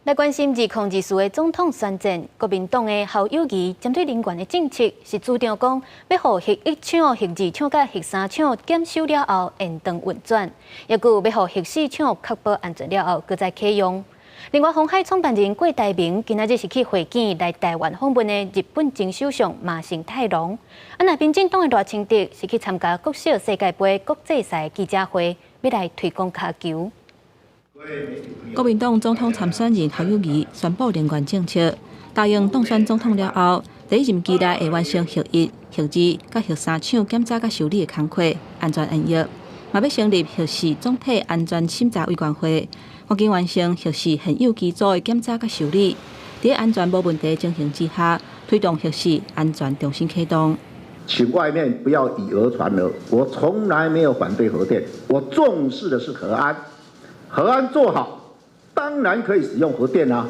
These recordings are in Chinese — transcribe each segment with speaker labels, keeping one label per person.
Speaker 1: 来关心2024的总统选战，国民党的侯友宜针对人权的政策是主张讲，要互核1厂、核2厂甲核3厂检修了后延长运转，也有要互核4厂确保安全了后，搁再启用。另外，鸿海创办人郭台铭今仔日是去会见来台湾访问的日本前首相麻生太郎。那民进党的赖清德是去参加国小世界杯国际赛记者会，要来推广卡球。
Speaker 2: 国民党总统参选人侯友宜宣布人权政策，答应当选总统了后，第一任期内会完成核1、核2、甲核3厂检查甲修理的工作，安全运用。嘛要成立核4总体安全审查委员会，赶紧完成核4现有机组的检查甲修理。在安全无问题的情形之下，推动核4安全重新启动。
Speaker 3: 请外面不要以讹传讹，我从来没有反对核电，我重视的是核安。 核安做好，当然可以使用核电啊。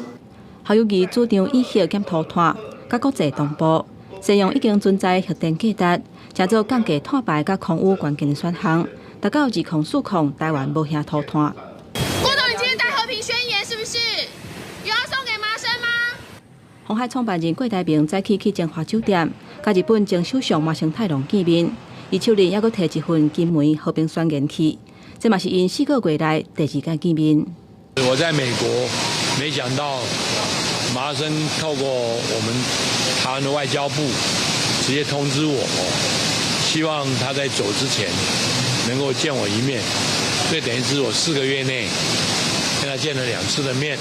Speaker 2: 侯友宜主张以核减涂炭，甲国际同步，使用已经存在核电价值，加做降低碳排甲空污关键的选项，达到2040台湾无遐涂炭。
Speaker 4: 郭董，你今天带和平宣言是不是？有要送给麻生吗？
Speaker 2: 鸿海创办人郭台铭早起去金华酒店，甲日本前首相麻生太郎见面，伊手里还阁摕一份金门和平宣言去。 这嘛是因4个月来第2届见面。
Speaker 5: 我在美国，没想到麻生透过我们台湾的外交部直接通知我，希望他在走之前能够见我一面，所以等于是我4个月内跟他见了2次的面。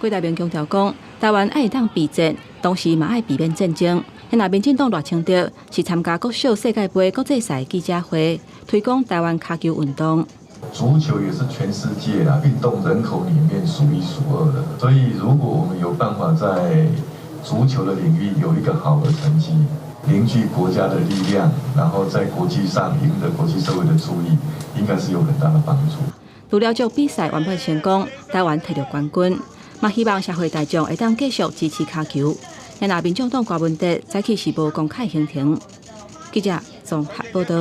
Speaker 2: 郭台铭强调讲，台湾爱当避战，同时嘛爱避免战争。那民进党赖清德是参加国小世界杯国际赛记者会，推广台湾卡球运动。
Speaker 6: 足球也是全世界运动人口里面数1数2的，所以如果我们有办法在足球的领域有一个好的成绩，凝聚国家的力量，然后在国际上赢得国际社会的注意，应该是有很大的帮助。
Speaker 2: 除了祝比赛完配成功，台湾摕到冠军，嘛希望社会大众会当继续支持卡球。 那民众党郭文哲早起是无公开行程。记者综合报道。